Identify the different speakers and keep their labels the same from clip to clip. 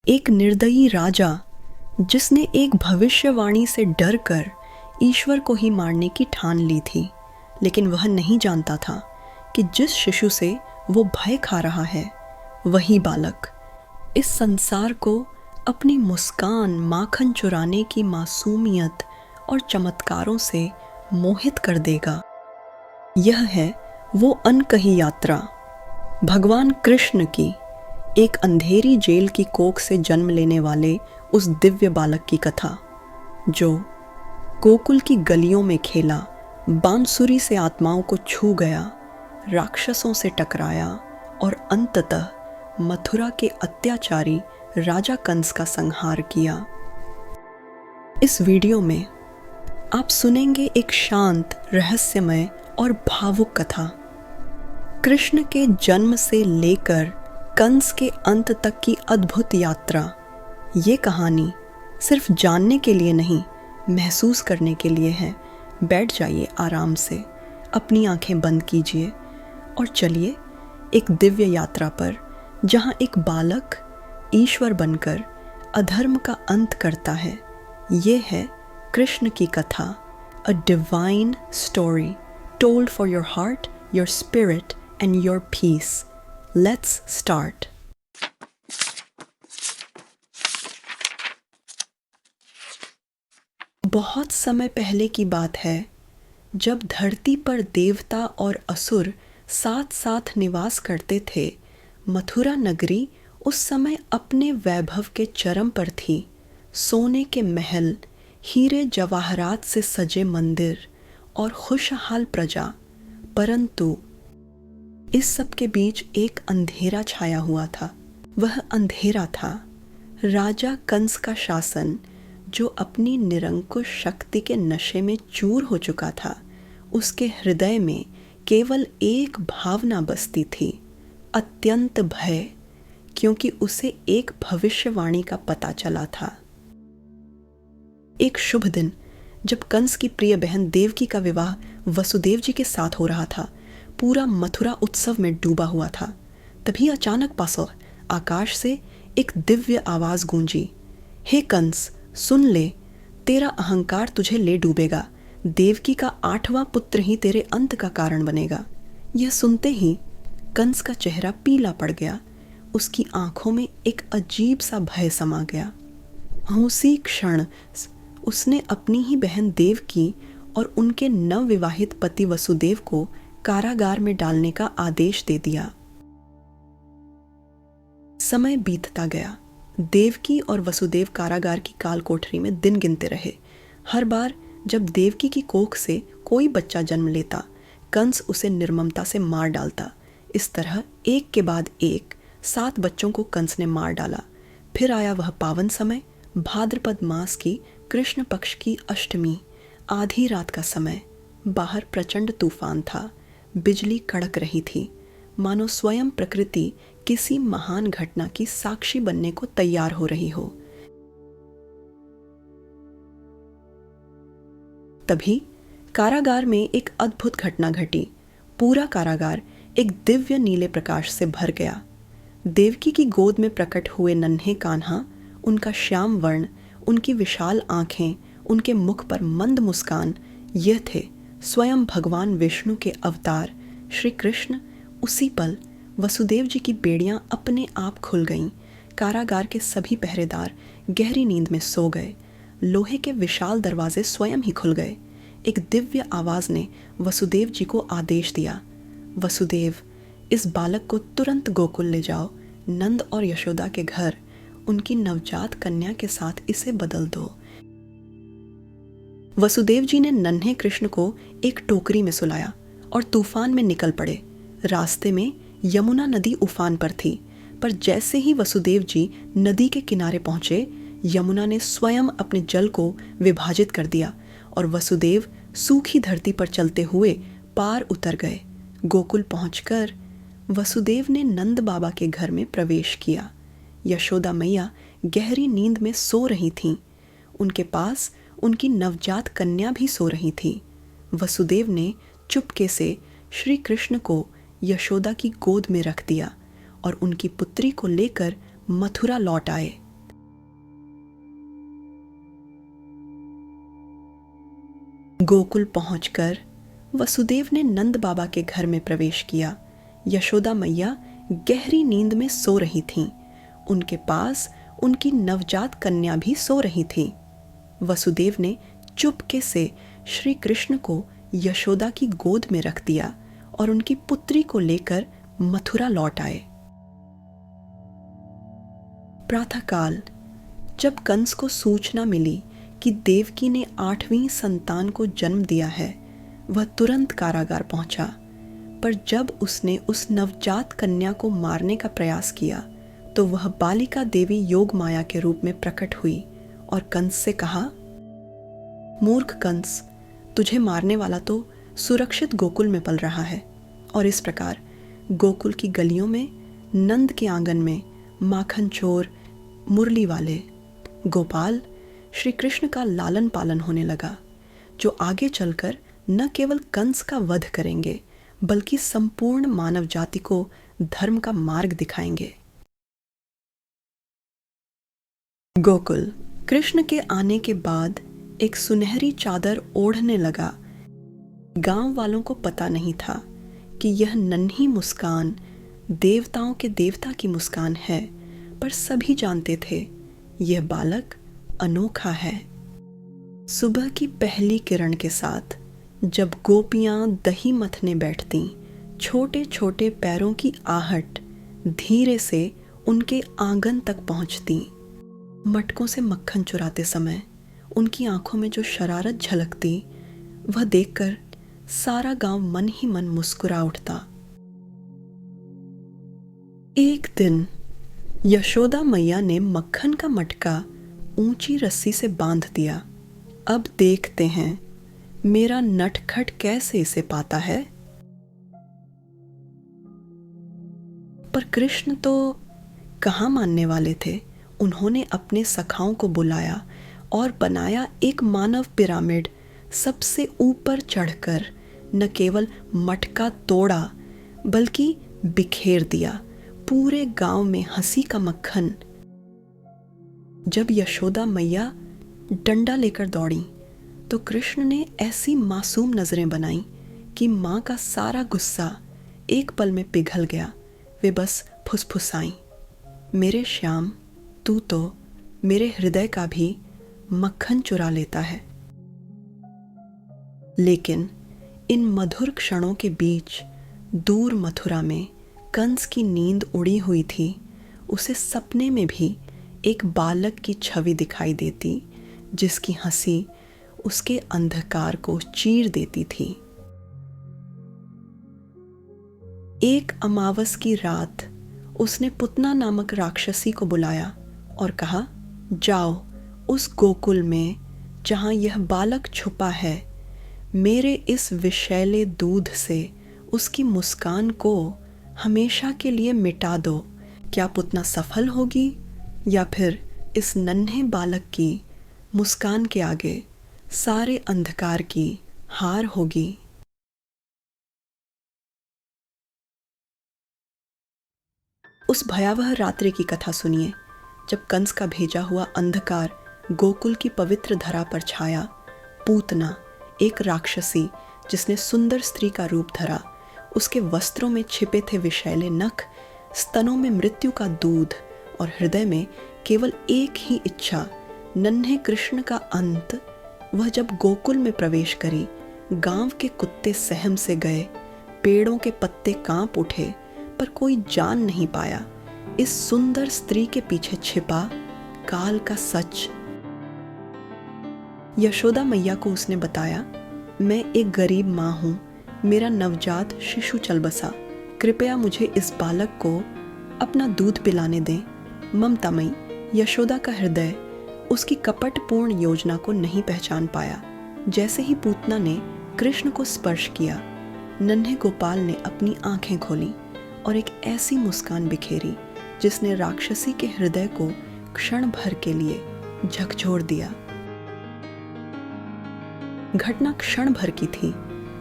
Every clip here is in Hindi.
Speaker 1: एक निर्दयी राजा जिसने एक भविष्यवाणी से डरकर ईश्वर को ही मारने की ठान ली थी, लेकिन वह नहीं जानता था कि जिस शिशु से वो भय खा रहा है वही बालक इस संसार को अपनी मुस्कान, माखन चुराने की मासूमियत और चमत्कारों से मोहित कर देगा। यह है वो अनकही यात्रा भगवान कृष्ण की, एक अंधेरी जेल की कोख से जन्म लेने वाले उस दिव्य बालक की कथा, जो गोकुल की गलियों में खेला, बांसुरी से आत्माओं को छू गया, राक्षसों से टकराया और अंततः मथुरा के अत्याचारी राजा कंस का संहार किया। इस वीडियो में आप सुनेंगे एक शांत, रहस्यमय और भावुक कथा, कृष्ण के जन्म से लेकर कंस के अंत तक की अद्भुत यात्रा। ये कहानी सिर्फ जानने के लिए नहीं, महसूस करने के लिए है। बैठ जाइए आराम से, अपनी आंखें बंद कीजिए और चलिए एक दिव्य यात्रा पर, जहां एक बालक ईश्वर बनकर अधर्म का अंत करता है। ये है कृष्ण की कथा, a divine story told for your heart, your spirit and your peace. Let's start. बहुत समय पहले की बात है, जब धरती पर देवता और असुर साथ साथ निवास करते थे। मथुरा नगरी उस समय अपने वैभव के चरम पर थी। सोने के महल, हीरे जवाहरात से सजे मंदिर और खुशहाल प्रजा। परंतु इस सब के बीच एक अंधेरा छाया हुआ था। वह अंधेरा था राजा कंस का शासन, जो अपनी निरंकुश शक्ति के नशे में चूर हो चुका था। उसके हृदय में केवल एक भावना बसती थी, अत्यंत भय, क्योंकि उसे एक भविष्यवाणी का पता चला था। एक शुभ दिन, जब कंस की प्रिय बहन देवकी का विवाह वसुदेव जी के साथ हो रहा था, पूरा मथुरा उत्सव में डूबा हुआ था। तभी अचानक पासो आकाश से एक दिव्य आवाज गूंजी, हे कंस, सुन ले, तेरा अहंकार तुझे ले डूबेगा। देवकी का 8वां पुत्र ही तेरे अंत का कारण बनेगा। यह सुनते ही कंस का चेहरा पीला पड़ गया। उसकी आंखों में एक अजीब सा भय समा गया। उसी क्षण उसने अपनी ही बहन देवकी और उनके नवविवाहित पति वसुदेव को कारागार में डालने का आदेश दे दिया। समय बीतता गया। देवकी और वसुदेव कारागार की काल कोठरी में दिन गिनते रहे। हर बार जब देवकी की कोख से कोई बच्चा जन्म लेता, कंस उसे निर्ममता से मार डालता। इस तरह एक के बाद एक 7 बच्चों को कंस ने मार डाला। फिर आया वह पावन समय, भाद्रपद मास की कृष्ण पक्ष की अष्टमी, आधी रात का समय। बाहर प्रचंड तूफान था, बिजली कड़क रही थी, मानो स्वयं प्रकृति किसी महान घटना की साक्षी बनने को तैयार हो रही हो। तभी कारागार में एक अद्भुत घटना घटी। पूरा कारागार एक दिव्य नीले प्रकाश से भर गया। देवकी की गोद में प्रकट हुए नन्हे कान्हा, उनका श्याम वर्ण, उनकी विशाल आंखें, उनके मुख पर मंद मुस्कान, यह थे स्वयं भगवान विष्णु के अवतार श्री कृष्ण। उसी पल वसुदेव जी की बेड़ियां अपने आप खुल गईं। कारागार के सभी पहरेदार गहरी नींद में सो गए। लोहे के विशाल दरवाजे स्वयं ही खुल गए। एक दिव्य आवाज ने वसुदेव जी को आदेश दिया, वसुदेव, इस बालक को तुरंत गोकुल ले जाओ। नंद और यशोदा के घर उनकी नवजात कन्या के साथ इसे बदल दो। वसुदेव जी ने नन्हे कृष्ण को एक टोकरी में सुलाया और तूफान में निकल पड़े। रास्ते में यमुना नदी उफान पर थी, पर जैसे ही वसुदेव जी नदी के किनारे पहुंचे, यमुना ने स्वयं अपने जल को विभाजित कर दिया और वसुदेव सूखी धरती पर चलते हुए पार उतर गए। गोकुल पहुंचकर वसुदेव ने नंद बाबा के घर में प्रवेश किया। यशोदा मैया गहरी नींद में सो रही थीं। उनके पास उनकी नवजात कन्या भी सो रही थी। वसुदेव ने चुपके से श्री कृष्ण को यशोदा की गोद में रख दिया और उनकी पुत्री को लेकर मथुरा लौट आए। गोकुल पहुंचकर वसुदेव ने नंद बाबा के घर में प्रवेश किया। यशोदा मैया गहरी नींद में सो रही थीं। उनके पास उनकी नवजात कन्या भी सो रही थी। वसुदेव ने चुपके से श्री कृष्ण को यशोदा की गोद में रख दिया और उनकी पुत्री को लेकर मथुरा लौट आए। प्रातःकाल जब कंस को सूचना मिली कि देवकी ने 8वीं संतान को जन्म दिया है, वह तुरंत कारागार पहुंचा। पर जब उसने उस नवजात कन्या को मारने का प्रयास किया तो वह बालिका देवी योग माया के रूप में प्रकट हुई और कंस से कहा, मूर्ख कंस, तुझे मारने वाला तो सुरक्षित गोकुल में पल रहा है। और इस प्रकार गोकुल की गलियों में, नंद के आंगन में माखन चोर, मुरली वाले गोपाल श्री कृष्ण का लालन पालन होने लगा, जो आगे चलकर न केवल कंस का वध करेंगे बल्कि संपूर्ण मानव जाति को धर्म का मार्ग दिखाएंगे। गोकुल कृष्ण के आने के बाद एक सुनहरी चादर ओढ़ने लगा। गांव वालों को पता नहीं था कि यह नन्ही मुस्कान देवताओं के देवता की मुस्कान है, पर सभी जानते थे यह बालक अनोखा है। सुबह की पहली किरण के साथ जब गोपियां दही मथने बैठती, छोटे छोटे पैरों की आहट धीरे से उनके आंगन तक पहुंचती। मटकों से मक्खन चुराते समय उनकी आंखों में जो शरारत झलकती, वह देखकर सारा गांव मन ही मन मुस्कुरा उठता। एक दिन यशोदा मैया ने मक्खन का मटका ऊंची रस्सी से बांध दिया। अब देखते हैं मेरा नटखट कैसे इसे पाता है। पर कृष्ण तो कहाँ मानने वाले थे। उन्होंने अपने सखाओं को बुलाया और बनाया एक मानव पिरामिड। सबसे ऊपर चढ़कर न केवल मटका तोड़ा बल्कि बिखेर दिया। पूरे गांव में हंसी का मक्खन। जब यशोदा मैया डंडा लेकर दौड़ी तो कृष्ण ने ऐसी मासूम नजरें बनाई कि माँ का सारा गुस्सा एक पल में पिघल गया। वे बस फुसफुसाईं, मेरे श्याम, तू तो मेरे हृदय का भी मक्खन चुरा लेता है। लेकिन इन मधुर क्षणों के बीच दूर मथुरा में कंस की नींद उड़ी हुई थी। उसे सपने में भी एक बालक की छवि दिखाई देती, जिसकी हंसी उसके अंधकार को चीर देती थी। एक अमावस की रात उसने पुतना नामक राक्षसी को बुलाया और कहा, जाओ उस गोकुल में जहां यह बालक छुपा है, मेरे इस विषैले दूध से उसकी मुस्कान को हमेशा के लिए मिटा दो। क्या पुतना सफल होगी या फिर इस नन्हे बालक की मुस्कान के आगे सारे अंधकार की हार होगी। उस भयावह रात्रि की कथा सुनिए, जब कंस का भेजा हुआ अंधकार गोकुल की पवित्र धरा पर छाया। पूतना, एक राक्षसी जिसने सुंदर स्त्री का रूप धरा, उसके वस्त्रों में छिपे थे विषैले नख, स्तनों में मृत्यु का दूध और हृदय में केवल एक ही इच्छा, नन्हे कृष्ण का अंत। वह जब गोकुल में प्रवेश करी, गांव के कुत्ते सहम से गए, पेड़ों के पत्ते कांप उठे, पर कोई जान नहीं पाया इस सुंदर स्त्री के पीछे छिपा काल का सच। यशोदा मैया को उसने बताया, मैं एक गरीब माँ हूँ, मेरा नवजात शिशु चल बसा, कृपया मुझे इस बालक को अपना दूध पिलाने दें। ममतामयी यशोदा का हृदय उसकी कपटपूर्ण योजना को नहीं पहचान पाया। जैसे ही पूतना ने कृष्ण को स्पर्श किया, नन्हे गोपाल ने अपनी आंखें खोली और एक ऐसी मुस्कान बिखेरी जिसने राक्षसी के हृदय को क्षण भर के लिए झकझोर दिया। घटना क्षण भर की थी।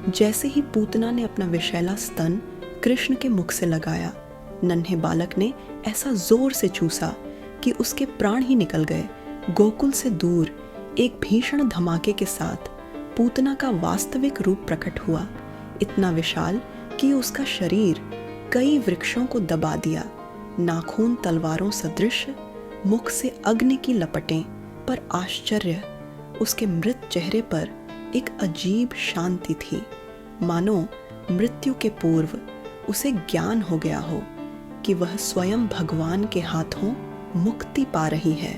Speaker 1: जैसे ही पूतना ने अपना विषैला स्तन कृष्ण के मुख से लगाया, नन्हे बालक ने ऐसा जोर से चूसा कि उसके प्राण ही निकल गए। गोकुल से दूर एक भीषण धमाके के साथ पूतना का वास्तविक रूप प्रकट हुआ, इतना विशाल कि उसका शरीर कई वृक्षों को दबा दिया। नाखून तलवारों सदृश, मुख से अग्नि की लपटें, पर आश्चर्य, उसके मृत चेहरे पर एक अजीब शांति थी, मानो मृत्यु के पूर्व उसे ज्ञान हो गया हो कि वह स्वयं भगवान के हाथों मुक्ति पा रही है।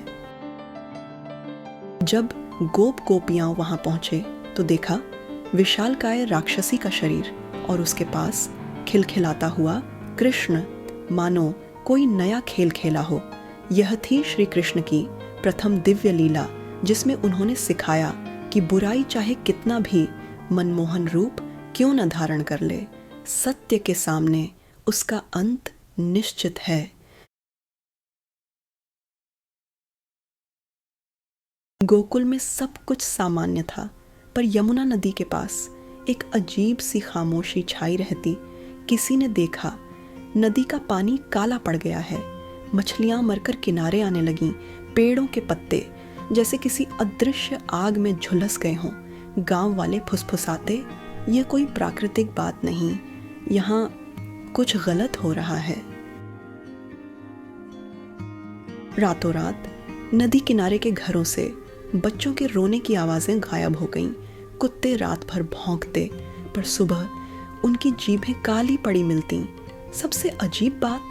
Speaker 1: जब गोप गोपियां वहां पहुंचे तो देखा विशालकाय राक्षसी का शरीर और उसके पास खिलखिलाता हुआ कृष्ण, मानो कोई नया खेल खेला हो। यह थी श्री कृष्ण की प्रथम दिव्य लीला, जिसमें उन्होंने सिखाया कि बुराई चाहे कितना भी मनमोहन रूप क्यों न धारण कर ले, सत्य के सामने उसका अंत निश्चित है। गोकुल में सब कुछ सामान्य था, पर यमुना नदी के पास एक अजीब सी खामोशी छाई रहती। किसी ने देखा नदी का पानी काला पड़ गया है, मछलियां मरकर किनारे आने लगीं, पेड़ों के पत्ते जैसे किसी अदृश्य आग में झुलस गए हों। गांव वाले फुसफुसाते, ये कोई प्राकृतिक बात नहीं, यहाँ कुछ गलत हो रहा है। रातों रात नदी किनारे के घरों से बच्चों के रोने की आवाजें गायब हो गईं। कुत्ते रात भर भौंकते, पर सुबह उनकी जीभें काली पड़ी मिलती। सबसे अजीब बात,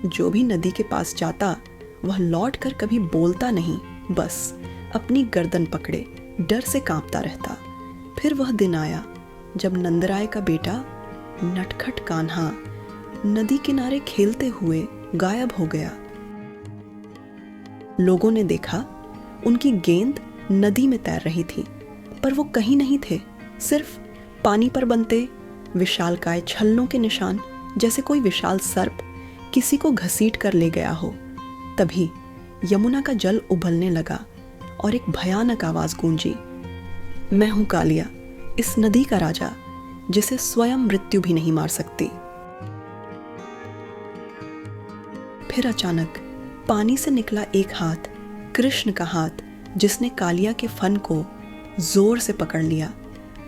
Speaker 1: जो भी नदी के पास जाता वह लौट कर कभी बोलता नहीं, बस अपनी गर्दन पकड़े डर से कांपता रहता। फिर वह दिन आया जब नंदराय का बेटा नटखट कान्हा नदी किनारे खेलते हुए गायब हो गया। लोगों ने देखा उनकी गेंद नदी में तैर रही थी, पर वो कहीं नहीं थे, सिर्फ पानी पर बनते विशालकाय छल्लों के निशान, जैसे कोई विशाल सर्प किसी को घसीट कर ले गया हो। तभी यमुना का जल उबलने लगा और एक भयानक आवाज गूंजी, मैं हूं कालिया, इस नदी का राजा, जिसे स्वयं मृत्यु भी नहीं मार सकती। फिर अचानक पानी से निकला एक हाथ, कृष्ण का हाथ, जिसने कालिया के फन को जोर से पकड़ लिया।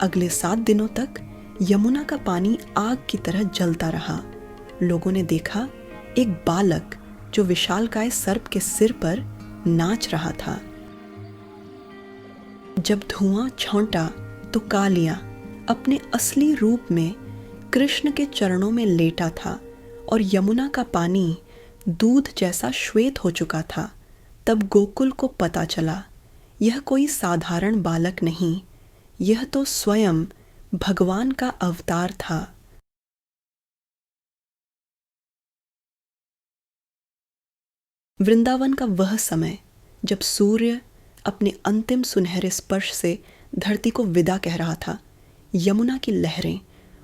Speaker 1: अगले 7 दिनों तक यमुना का पानी आग की तरह जलता रहा। लोगों ने देखा एक बालक जो विशालकाय सर्प के सिर पर नाच रहा था। जब धुआं छौंटा तो कालिया अपने असली रूप में कृष्ण के चरणों में लेटा था और यमुना का पानी दूध जैसा श्वेत हो चुका था। तब गोकुल को पता चला यह कोई साधारण बालक नहीं, यह तो स्वयं भगवान का अवतार था। वृंदावन का वह समय जब सूर्य अपने अंतिम सुनहरे स्पर्श से धरती को विदा कह रहा था, यमुना की लहरें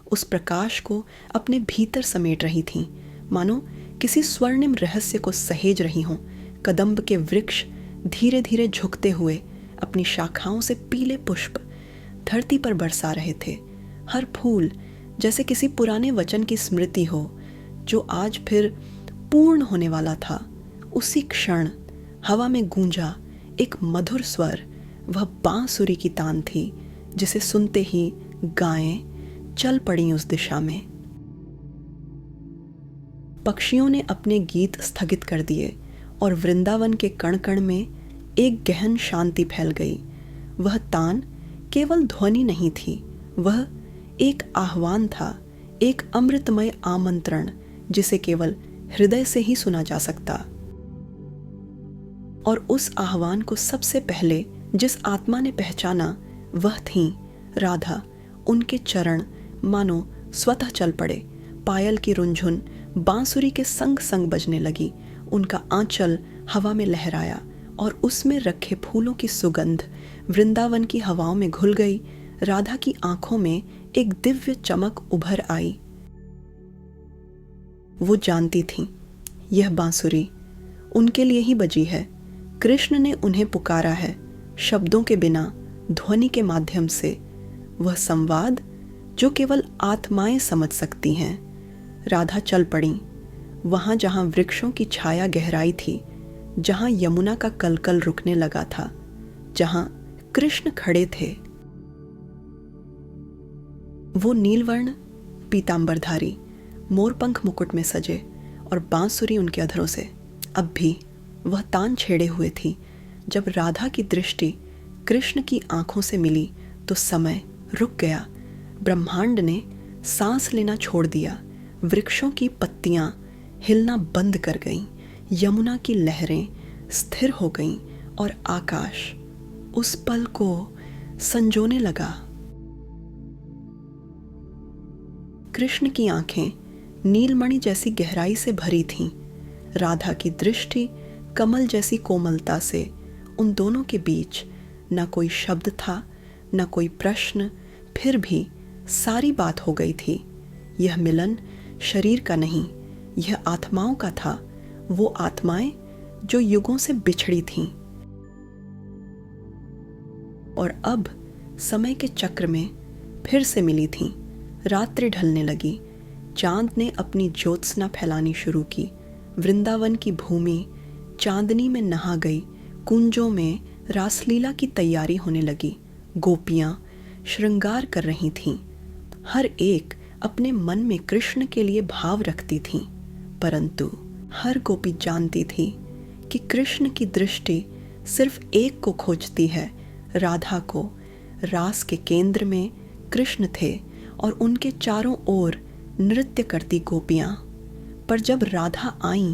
Speaker 1: उस प्रकाश को अपने भीतर समेट रही थीं, मानो किसी स्वर्णिम रहस्य को सहेज रही हों। कदम्ब के वृक्ष धीरे धीरे झुकते हुए अपनी शाखाओं से पीले पुष्प धरती पर बरसा रहे थे। हर फूल जैसे किसी पुराने वचन की स्मृति हो, जो आज फिर पूर्ण होने वाला था। उसी क्षण हवा में गूंजा एक मधुर स्वर, वह बांसुरी की तान थी, जिसे सुनते ही गायें चल पड़ी उस दिशा में। पक्षियों ने अपने गीत स्थगित कर दिए और वृंदावन के कण कण में एक गहन शांति फैल गई। वह तान केवल ध्वनि नहीं थी, वह एक आह्वान था, एक अमृतमय आमंत्रण, जिसे केवल हृदय से ही सुना जा सकता। और उस आह्वान को सबसे पहले जिस आत्मा ने पहचाना वह थी राधा। उनके चरण मानो स्वतः चल पड़े। पायल की रुंझुन बांसुरी के संग संग बजने लगी। उनका आंचल हवा में लहराया और उसमें रखे फूलों की सुगंध वृंदावन की हवाओं में घुल गई। राधा की आंखों में एक दिव्य चमक उभर आई। वो जानती थी यह बांसुरी उनके लिए ही बजी है। कृष्ण ने उन्हें पुकारा है, शब्दों के बिना, ध्वनि के माध्यम से। वह संवाद जो केवल आत्माएं समझ सकती हैं। राधा चल पड़ी वहां जहां वृक्षों की छाया गहराई थी, जहां यमुना का कलकल रुकने लगा था, जहां कृष्ण खड़े थे। वो नीलवर्ण पीतांबरधारी, मोरपंख मुकुट में सजे और बांसुरी उनके अधरों से। अब भी वह तान छेड़े हुए थी। जब राधा की दृष्टि कृष्ण की आंखों से मिली तो समय रुक गया। ब्रह्मांड ने सांस लेना छोड़ दिया। वृक्षों की पत्तियां हिलना बंद कर गईं, यमुना की लहरें स्थिर हो गईं और आकाश उस पल को संजोने लगा। कृष्ण की आंखें नीलमणि जैसी गहराई से भरी थीं। राधा की दृष्टि कमल जैसी कोमलता से। उन दोनों के बीच न कोई शब्द था, न कोई प्रश्न, फिर भी सारी बात हो गई थी। यह मिलन शरीर का नहीं, यह आत्माओं का था। वो आत्माएं जो युगों से बिछड़ी थीं और अब समय के चक्र में फिर से मिली थीं। रात्रि ढलने लगी। चांद ने अपनी ज्योत्सना फैलानी शुरू की। वृंदावन की भूमि चांदनी में नहा गई। कुंजों में रासलीला की तैयारी होने लगी। गोपियां श्रृंगार कर रही थीं। हर एक अपने मन में कृष्ण के लिए भाव रखती थीं, परंतु हर गोपी जानती थी कि कृष्ण की दृष्टि सिर्फ एक को खोजती है, राधा को। रास के केंद्र में कृष्ण थे और उनके चारों ओर नृत्य करती गोपियां। पर जब राधा आईं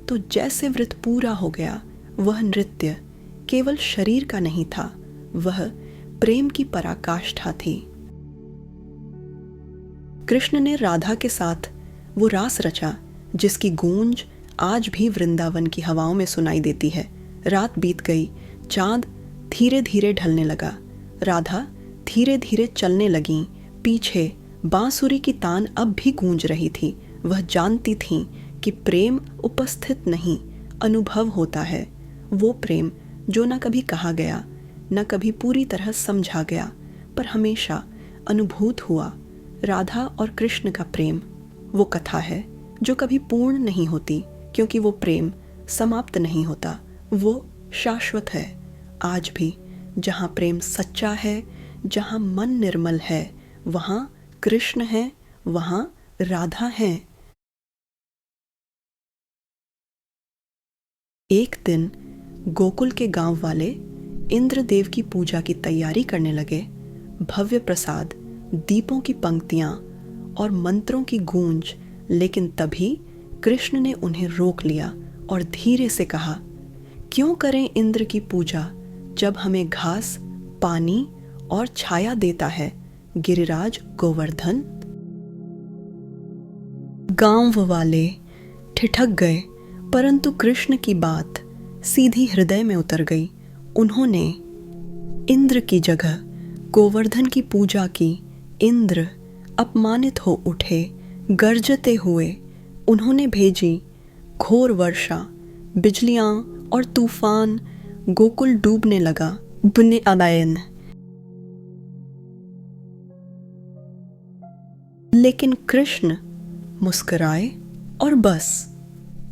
Speaker 1: तो जैसे व्रत पूरा हो गया। वह नृत्य केवल शरीर का नहीं था, वह प्रेम की पराकाष्ठा थी। कृष्ण ने राधा के साथ वो रास रचा जिसकी गूंज आज भी वृंदावन की हवाओं में सुनाई देती है। रात बीत गई। चांद धीरे धीरे ढलने लगा। राधा धीरे धीरे चलने लगीं। पीछे बांसुरी की तान अब भी गूंज रही थी। वह जानती थीं कि प्रेम उपस्थित नहीं, अनुभव होता है। वो प्रेम जो न कभी कहा गया, न कभी पूरी तरह समझा गया, पर हमेशा अनुभूत हुआ। राधा और कृष्ण का प्रेम वो कथा है जो कभी पूर्ण नहीं होती, क्योंकि वो प्रेम समाप्त नहीं होता, वो शाश्वत है। आज भी जहाँ प्रेम सच्चा है, जहाँ मन निर्मल है, वहाँ कृष्ण है, वहाँ राधा है। एक दिन गोकुल के गांव वाले इंद्रदेव की पूजा की तैयारी करने लगे। भव्य प्रसाद, दीपों की पंक्तियां और मंत्रों की गूंज। लेकिन तभी कृष्ण ने उन्हें रोक लिया और धीरे से कहा, क्यों करें इंद्र की पूजा जब हमें घास, पानी और छाया देता है गिरिराज गोवर्धन। गांव वाले ठिठक गए, परंतु कृष्ण की बात सीधी हृदय में उतर गई। उन्होंने इंद्र की जगह गोवर्धन की पूजा की। इंद्र अपमानित हो उठे। गरजते हुए उन्होंने भेजी घोर वर्षा, बिजलियां और तूफान। गोकुल डूबने लगा। बुने अलायन। लेकिन कृष्ण मुस्कुराए और बस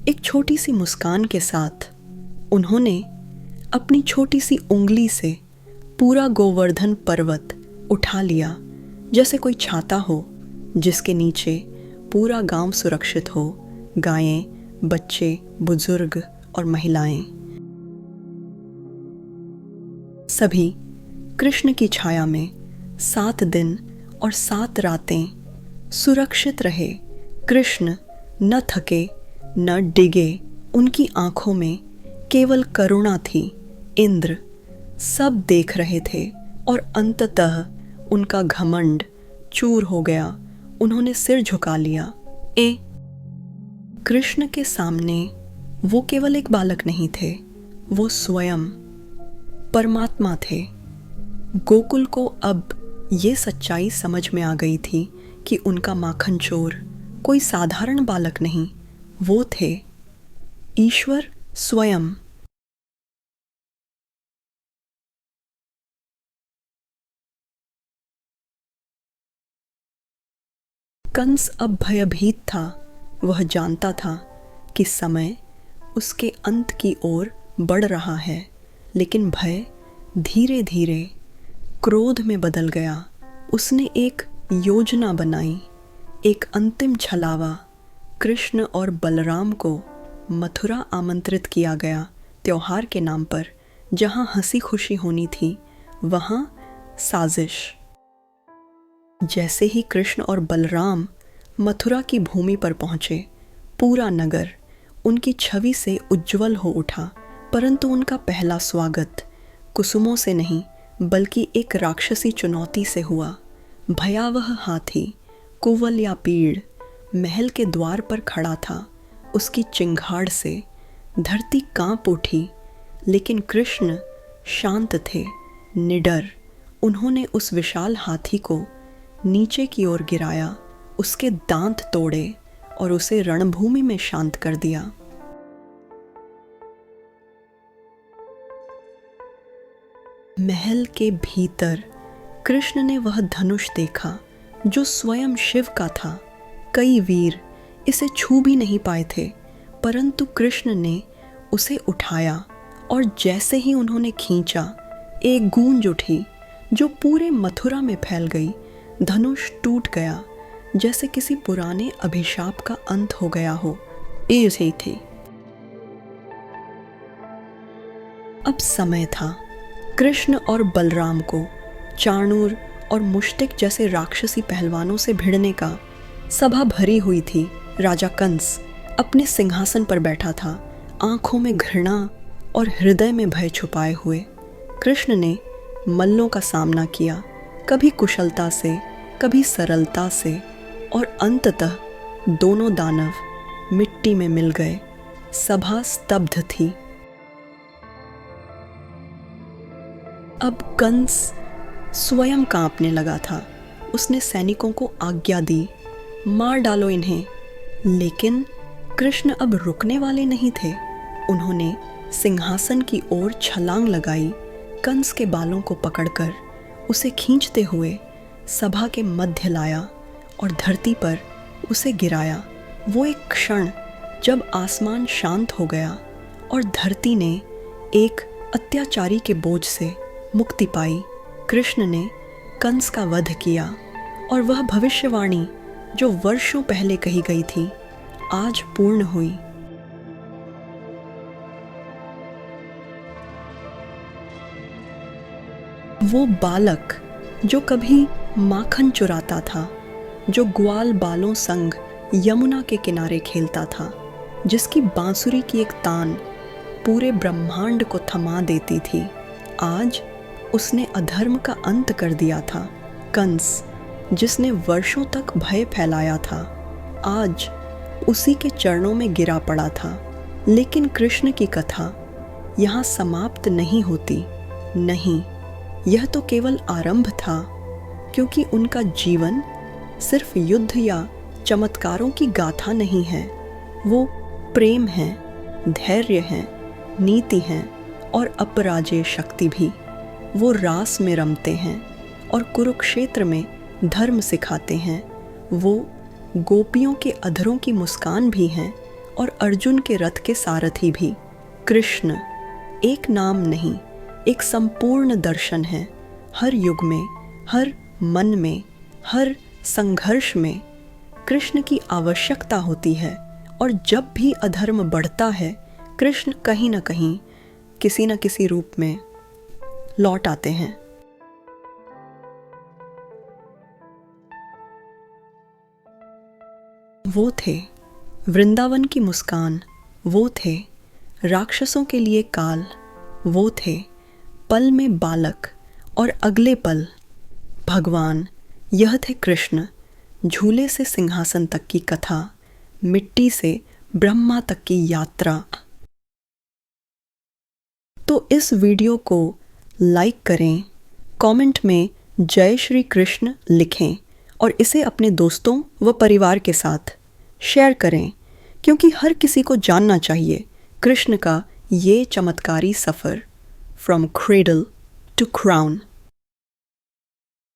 Speaker 1: एक छोटी सी मुस्कान के साथ उन्होंने अपनी छोटी सी उंगली से पूरा गोवर्धन पर्वत उठा लिया, जैसे कोई छाता हो जिसके नीचे पूरा गांव सुरक्षित हो। गायें, बच्चे, बुजुर्ग और महिलाएं सभी कृष्ण की छाया में 7 दिन और 7 रातें सुरक्षित रहे। कृष्ण न थके न डिगे। उनकी आंखों में केवल करुणा थी। इंद्र सब देख रहे थे और अंततः उनका घमंड चूर हो गया। उन्होंने सिर झुका लिया। कृष्ण के सामने वो केवल एक बालक नहीं थे, वो स्वयं परमात्मा थे। गोकुल को अब ये सच्चाई समझ में आ गई थी कि उनका माखन चोर कोई साधारण बालक नहीं, वो थे ईश्वर स्वयं। कंस अब भयभीत था। वह जानता था कि समय उसके अंत की ओर बढ़ रहा है, लेकिन भय धीरे धीरे क्रोध में बदल गया। उसने एक योजना बनाई। एक अंतिम छलावा। कृष्ण और बलराम को मथुरा आमंत्रित किया गया त्योहार के नाम पर। जहाँ हंसी खुशी होनी थी वहाँ साजिश। जैसे ही कृष्ण और बलराम मथुरा की भूमि पर पहुँचे, पूरा नगर उनकी छवि से उज्जवल हो उठा। परंतु उनका पहला स्वागत कुसुमों से नहीं बल्कि एक राक्षसी चुनौती से हुआ। भयावह हाथी, कुंवल या पीड़, महल के द्वार पर खड़ा था। उसकी चिंगाड़ से धरती कांप उठी, लेकिन कृष्ण शांत थे, निडर। उन्होंने उस विशाल हाथी को नीचे की ओर गिराया, उसके दांत तोड़े और उसे रणभूमि में शांत कर दिया। महल के भीतर कृष्ण ने वह धनुष देखा जो स्वयं शिव का था। कई वीर इसे छू भी नहीं पाए थे, परंतु कृष्ण ने उसे उठाया और जैसे ही उन्होंने खींचा, एक गूंज उठी जो पूरे मथुरा में फैल गई। धनुष टूट गया, जैसे किसी पुराने अभिशाप का अंत हो गया हो। ऐसे थी। अब समय था कृष्ण और बलराम को चाणूर और मुश्तिक जैसे राक्षसी पहलवानों से भिड़ने का। सभा भरी हुई थी। राजा कंस अपने सिंहासन पर बैठा था, आंखों में घृणा और हृदय में भय छुपाए हुए। कृष्ण ने मल्लों का सामना किया, कभी कुशलता से, कभी सरलता से, और अंततः दोनों दानव मिट्टी में मिल गए। सभा स्तब्ध थी। अब कंस स्वयं कांपने लगा था। उसने सैनिकों को आज्ञा दी, मार डालो इन्हें। लेकिन कृष्ण अब रुकने वाले नहीं थे। उन्होंने सिंहासन की ओर छलांग लगाई, कंस के बालों को पकड़कर उसे खींचते हुए सभा के मध्य लाया और धरती पर उसे गिराया। वो एक क्षण जब आसमान शांत हो गया और धरती ने एक अत्याचारी के बोझ से मुक्ति पाई। कृष्ण ने कंस का वध किया और वह भविष्यवाणी जो वर्षों पहले कही गई थी, आज पूर्ण हुई। वो बालक जो कभी माखन चुराता था, जो ग्वाल बालों संग यमुना के किनारे खेलता था, जिसकी बांसुरी की एक तान पूरे ब्रह्मांड को थमा देती थी, आज उसने अधर्म का अंत कर दिया था। कंस जिसने वर्षों तक भय फैलाया था, आज उसी के चरणों में गिरा पड़ा था। लेकिन कृष्ण की कथा यहाँ समाप्त नहीं होती। नहीं, यह तो केवल आरंभ था, क्योंकि उनका जीवन सिर्फ युद्ध या चमत्कारों की गाथा नहीं है। वो प्रेम है, धैर्य है, नीति है और अपराजेय शक्ति भी। वो रास में रमते हैं और कुरुक्षेत्र में धर्म सिखाते हैं। वो गोपियों के अधरों की मुस्कान भी हैं और अर्जुन के रथ के सारथी भी। कृष्ण एक नाम नहीं, एक संपूर्ण दर्शन है। हर युग में, हर मन में, हर संघर्ष में कृष्ण की आवश्यकता होती है। और जब भी अधर्म बढ़ता है, कृष्ण कहीं न कहीं, किसी न किसी रूप में लौट आते हैं। वो थे वृंदावन की मुस्कान, वो थे राक्षसों के लिए काल, वो थे पल में बालक और अगले पल भगवान। यह थे कृष्ण। झूले से सिंहासन तक की कथा, मिट्टी से ब्रह्मा तक की यात्रा। तो इस वीडियो को लाइक करें, कमेंट में जय श्री कृष्ण लिखें और इसे अपने दोस्तों व परिवार के साथ शेयर करें, क्योंकि हर किसी को जानना चाहिए कृष्ण का ये चमत्कारी सफ़र फ्रॉम क्रेडल टू क्राउन।